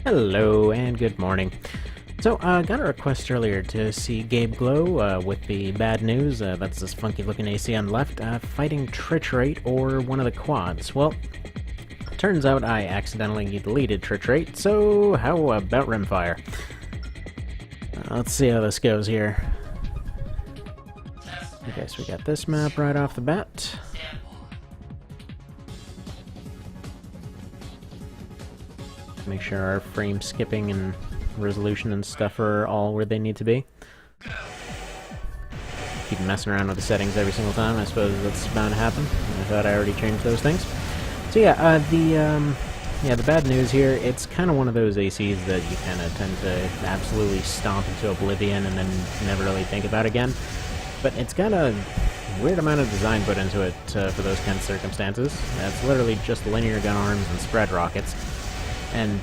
Hello and good morning. So, got a request earlier to see Gabe glow with the bad news. That's this funky looking AC on the left, fighting Triturate or one of the quads. Well, turns out I accidentally deleted Triturate, so how about Rimfire? Let's see how this goes here. Okay, so we got this map right off the bat. Make sure our frame skipping and resolution and stuff are all where they need to be. Keep messing around with the settings every single time. I suppose that's bound to happen. I thought I already changed those things. So yeah, the bad news here, it's kind of one of those ACs that you kind of tend to absolutely stomp into oblivion and then never really think about again. But it's got a weird amount of design put into it for those kind of circumstances. It's literally just linear gun arms and spread rockets. And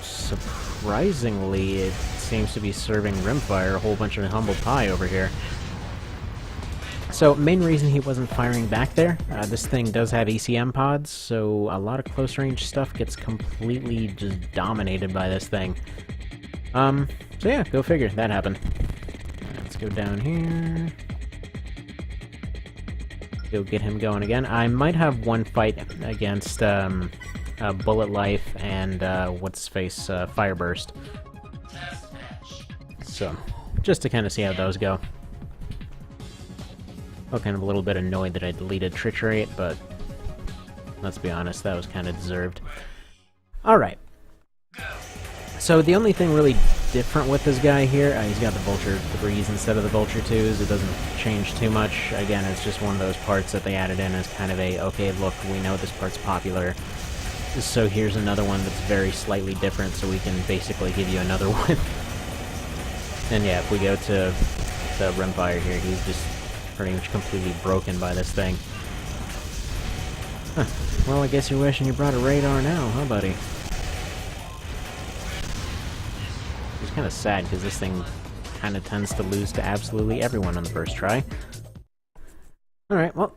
surprisingly, it seems to be serving Rimfire a whole bunch of humble pie over here. So, main reason he wasn't firing back there, this thing does have ECM pods, so a lot of close-range stuff gets completely just dominated by this thing. So yeah, go figure, that happened. Let's go down here. Go get him going again. I might have one fight against, Bullet Life and, what's-his-face, Fireburst. So, just to kind of see how those go. Felt kind of a little bit annoyed that I deleted Triturate, but let's be honest, that was kind of deserved. Alright. So the only thing really different with this guy here, he's got the Vulture 3s instead of the Vulture 2s. It doesn't change too much. Again, it's just one of those parts that they added in as kind of a, okay, look, we know this part's popular, so here's another one that's very slightly different, so we can basically give you another one. And yeah, if we go to the Rimfire here, he's just pretty much completely broken by this thing. Huh. Well, I guess you're wishing you brought a radar now, huh, buddy? It's kind of sad, because this thing kind of tends to lose to absolutely everyone on the first try. Alright, well,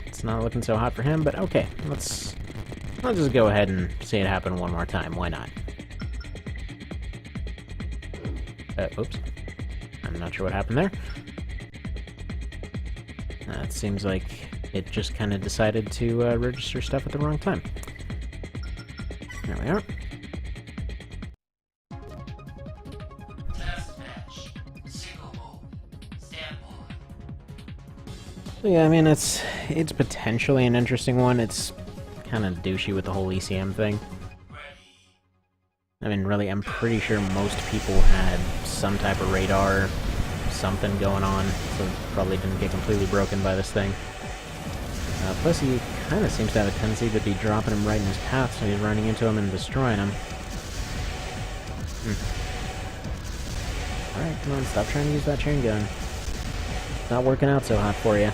it's not looking so hot for him, but okay, I'll just go ahead and see it happen one more time, why not? Oops. I'm not sure what happened there. It seems like it just kind of decided to register stuff at the wrong time. There we are. So yeah, I mean, it's potentially an interesting one. It's kind of douchey with the whole ECM thing. I mean, really, I'm pretty sure most people had some type of radar, something going on, so probably didn't get completely broken by this thing. Plus, he kind of seems to have a tendency to be dropping him right in his path, so he's running into him and destroying him. Alright, come on, stop trying to use that chain gun. It's not working out so hot for you.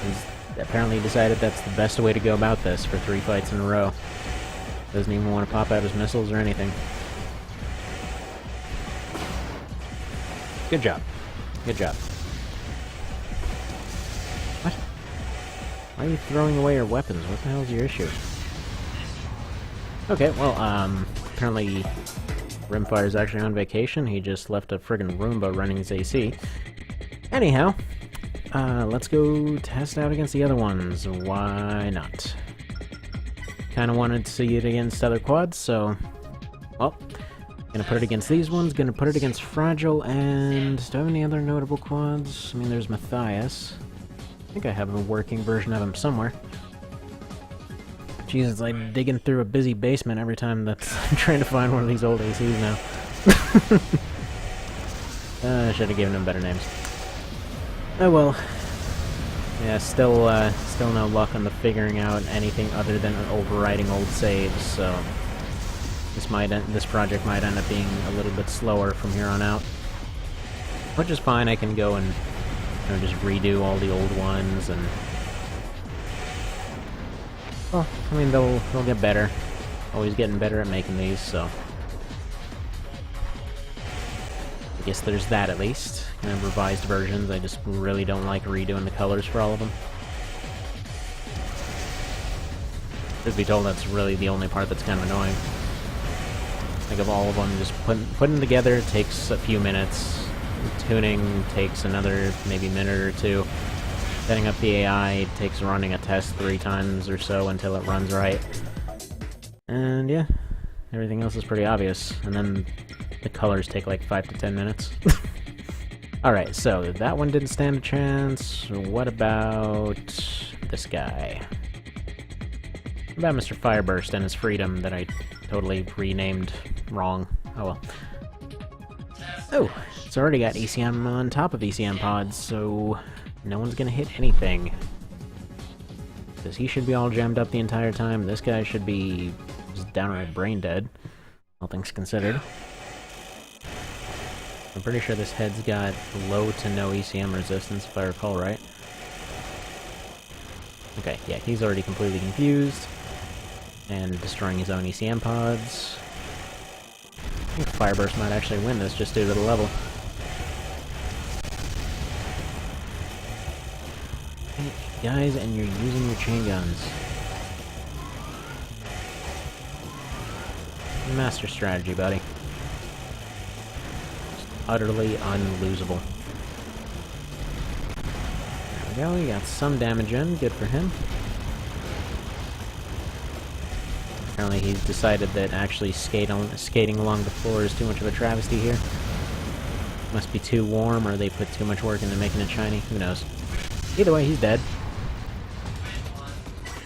He's apparently decided that's the best way to go about this for 3 fights in a row. Doesn't even want to pop out his missiles or anything. Good job. Good job. What? Why are you throwing away your weapons? What the hell is your issue? Okay, well, apparently Rimfire's actually on vacation. He just left a friggin' Roomba running his AC. Anyhow, let's go test out against the other ones. Why not? Kinda wanted to see it against other quads, so... well, gonna put it against these ones, gonna put it against Fragile, and... do I have any other notable quads? I mean, there's Matthias. I think I have a working version of him somewhere. Jeez, it's like digging through a busy basement every time that I'm trying to find one of these old ACs now. I should have given him better names. Oh well. Yeah, still no luck on the figuring out anything other than overriding old saves, so this project might end up being a little bit slower from here on out. Which is fine, I can go and just redo all the old ones, and well, I mean, they'll get better. Always getting better at making these, so I guess there's that at least. Kind of revised versions. I just really don't like redoing the colors for all of them. Truth be told, that's really the only part that's kind of annoying. Think of all of them, just putting them together takes a few minutes. Tuning takes another maybe minute or two. Setting up the AI takes running a test 3 times or so until it runs right. And yeah, everything else is pretty obvious. And then the colors take like 5 to 10 minutes. Alright, so that one didn't stand a chance. What about this guy? What about Mr. Fireburst and his freedom that I totally renamed wrong? Oh well. Oh, it's already got ECM on top of ECM pods, so no one's gonna hit anything. Because he should be all jammed up the entire time. This guy should be just downright brain dead, all things considered. I'm pretty sure this head's got low to no ECM resistance, if I recall right. Okay, yeah, he's already completely confused. And destroying his own ECM pods. I think Fireburst might actually win this just due to the level. Hey, guys, and you're using your chain guns. Master strategy, buddy. Utterly unlosable. There we go, he got some damage in, good for him. Apparently he's decided that actually skating along the floor is too much of a travesty here. Must be too warm, or they put too much work into making it shiny, who knows. Either way, he's dead.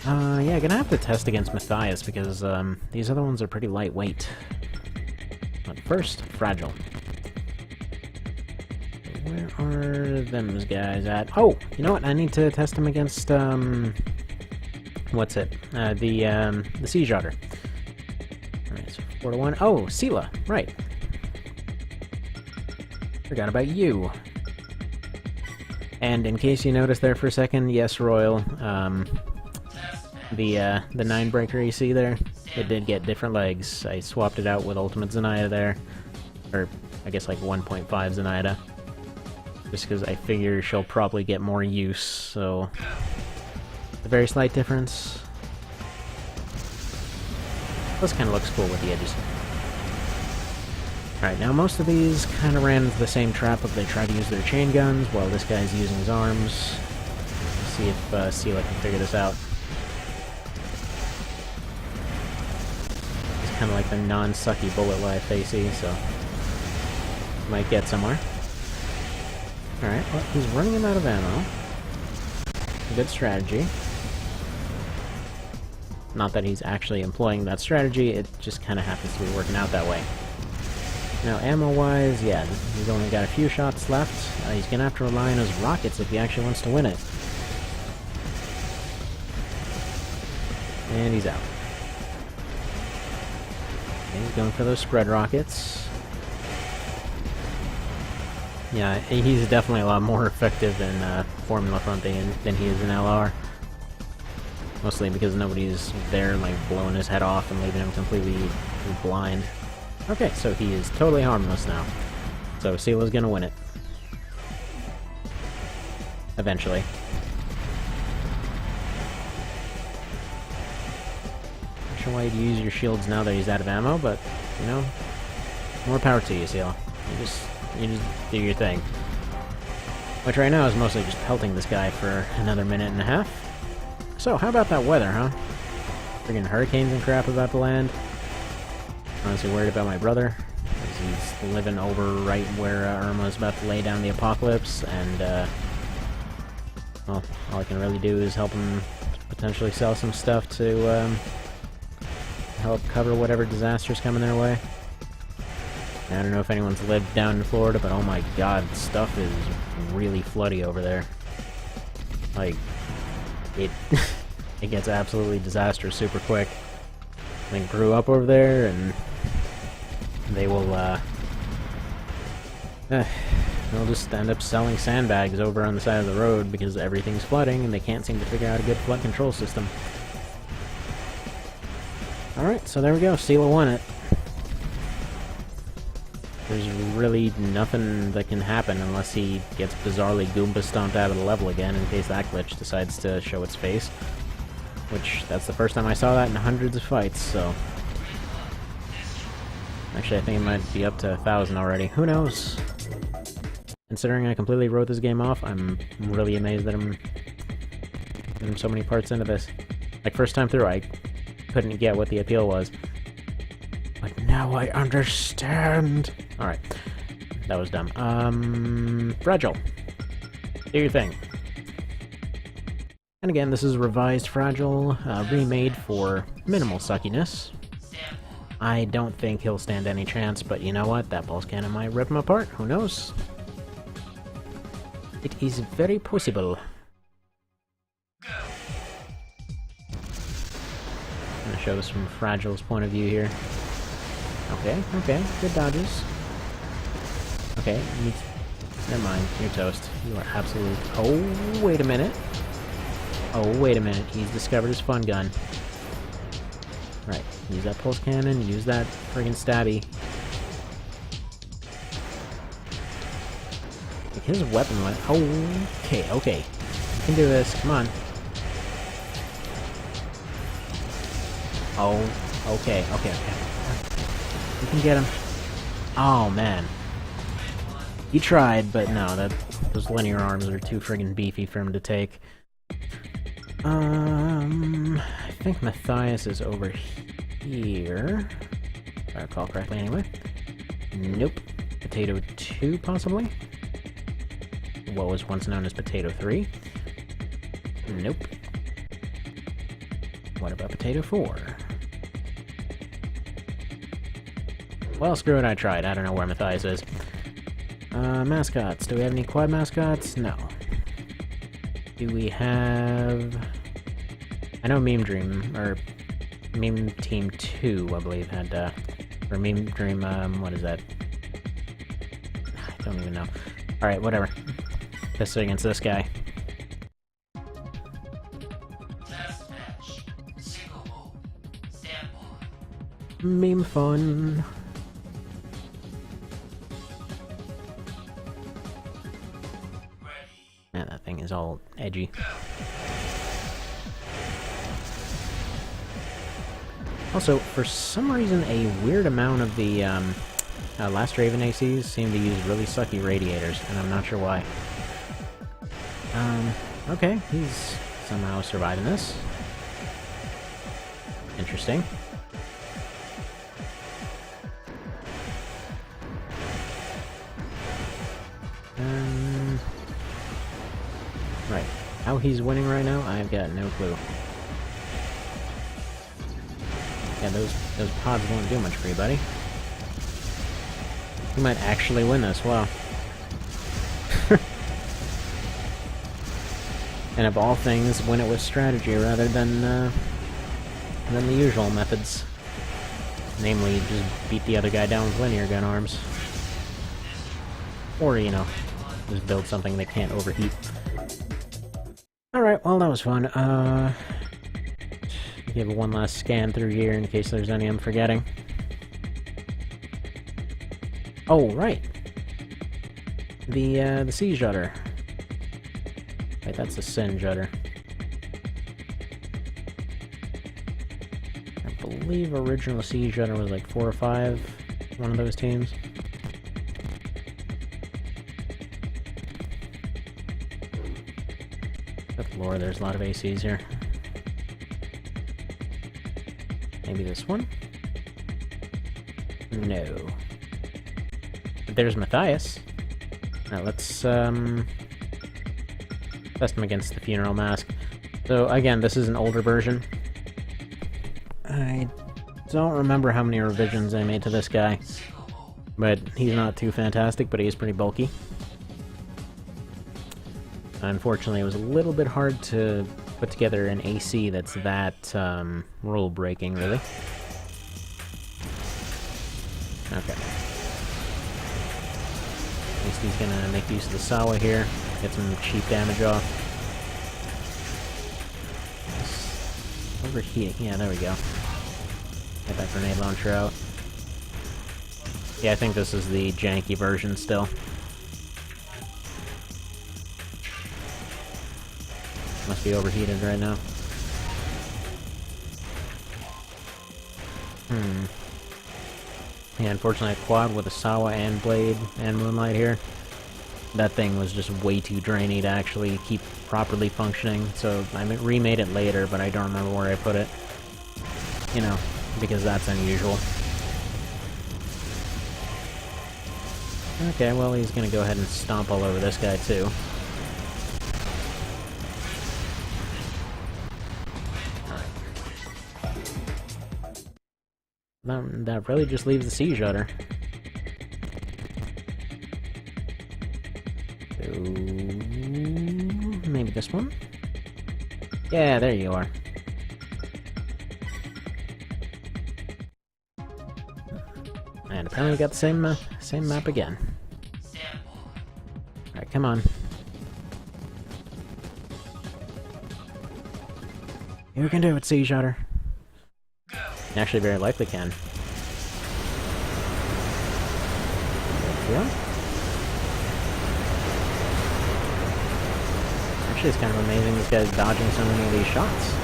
Yeah, gonna have to test against Matthias, because these other ones are pretty lightweight. But first, Fragile. Where are them guys at? Oh, you know what? I need to test him against, what's it? The Siege Otter. Alright, so 4 to 1. Oh, Sela, right. Forgot about you. And in case you noticed there for a second, yes, Royal, the 9-breaker you see there, it did get different legs. I swapped it out with Ultimate Zenyatta there. Or, I guess like 1.5 Zenyatta. Just because I figure she'll probably get more use, so... a very slight difference. This kind of looks cool with the edges. Alright, now most of these kind of ran into the same trap of they try to use their chain guns while this guy's using his arms. Let's see if Sela can figure this out. It's kind of like the non-sucky bullet life AC, so... might get somewhere. Alright, well, he's running him out of ammo. Good strategy. Not that he's actually employing that strategy, it just kind of happens to be working out that way. Now, ammo-wise, yeah, he's only got a few shots left. He's gonna have to rely on his rockets if he actually wants to win it. And he's out. And he's going for those spread rockets. Yeah, he's definitely a lot more effective in Formula Front than he is in LR. Mostly because nobody's there, like, blowing his head off and leaving him completely blind. Okay, so he is totally harmless now. So Sela's gonna win it. Eventually. Not sure why you'd use your shields now that he's out of ammo, but, you know, more power to you, Sela. You just do your thing. Which right now is mostly just pelting this guy for another minute and a half. So, how about that weather, huh? Friggin' hurricanes and crap about to land. Honestly worried about my brother, because he's living over right where Irma's about to lay down the apocalypse, and, well, all I can really do is help him potentially sell some stuff to, help cover whatever disaster's coming their way. I don't know if anyone's lived down in Florida, but oh my god, stuff is really floody over there. Like, it gets absolutely disastrous super quick. I grew up over there, and they will, they'll just end up selling sandbags over on the side of the road because everything's flooding, and they can't seem to figure out a good flood control system. Alright, so there we go, Sela won it. There's really nothing that can happen unless he gets bizarrely Goomba stomped out of the level again, in case that glitch decides to show its face. Which, that's the first time I saw that in hundreds of fights, so... Actually, I think it might be up to 1,000 already. Who knows? Considering I completely wrote this game off, I'm really amazed that I'm so many parts into this. Like, first time through, I couldn't get what the appeal was. But now I understand! Alright. That was dumb. Fragile. Do your thing. And again, this is revised Fragile, remade for minimal suckiness. I don't think he'll stand any chance, but you know what? That pulse cannon might rip him apart. Who knows? It is very possible. I'm gonna show this from Fragile's point of view here. Okay, okay, good dodges. Okay, never mind, you're toast. You are absolute... Oh, wait a minute. Oh, wait a minute, he's discovered his fun gun. Right, use that pulse cannon, use that friggin' stabby. Like, his weapon went... Okay, okay. You can do this, come on. Oh, okay, okay, okay. You can get him. Oh, man. He tried, but no, those linear arms are too friggin' beefy for him to take. I think Matthias is over here. If I recall correctly, anyway. Nope. Potato 2, possibly? What was once known as Potato 3? Nope. What about Potato 4? Well, screw it, I tried. I don't know where Matthias is. Mascots. Do we have any quad mascots? No. Do we have... I know Meme Dream, or Meme Team 2, I believe, had, or Meme Dream, what is that? I don't even know. Alright, whatever. Pistol against this guy. Meme fun. Yeah, that thing is all edgy. Also, for some reason, a weird amount of the Last Raven ACs seem to use really sucky radiators, and I'm not sure why. Okay, he's somehow surviving this. Interesting. Right. How he's winning right now, I've got no clue. Yeah, those pods won't do much for you, buddy. You might actually win this, wow. And of all things, win it with strategy rather than the usual methods. Namely, just beat the other guy down with linear gun arms. Or, you know, just build something that can't overheat. Alright, well that was fun. Give one last scan through here in case there's any I'm forgetting. Oh, right! The Sea Jutter. Wait, that's the Sin Jutter. I believe original Sea Jutter was like 4 or 5, one of those teams. Good lord, there's a lot of ACs here. Maybe this one? No. But there's Matthias. Now let's, test him against the Funeral Mask. So, again, this is an older version. I don't remember how many revisions I made to this guy. But he's not too fantastic, but he is pretty bulky. Unfortunately, it was a little bit hard to put together an AC that's that, rule-breaking, really. Okay. At least he's gonna make use of the Sawa here, get some cheap damage off. Overheating, yeah, there we go. Get that grenade launcher out. Yeah, I think this is the janky version still. Must be overheated right now. Yeah, unfortunately I quad with a Sawa and Blade and Moonlight here. That thing was just way too drainy to actually keep properly functioning, so I remade it later, but I don't remember where I put it. You know, because that's unusual. Okay, well he's gonna go ahead and stomp all over this guy too. That really just leaves the Siege Shutter. So, maybe this one? Yeah, there you are. And apparently we got the same map again. Alright, come on. You can do it, Siege Shutter. You actually very likely can. Yeah. Actually, it's kind of amazing this guy's dodging so many of these shots.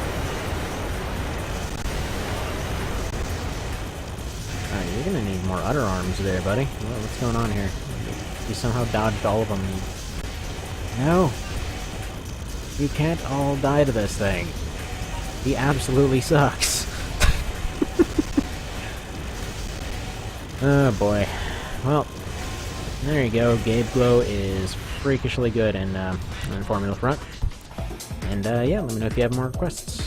Alright, you're gonna need more Utter Arms there, buddy. What's going on here? You somehow dodged all of them. No! You can't all die to this thing. He absolutely sucks. Oh boy. Well, there you go. Gabe Glow is freakishly good in Formula Front. And yeah, let me know if you have more requests.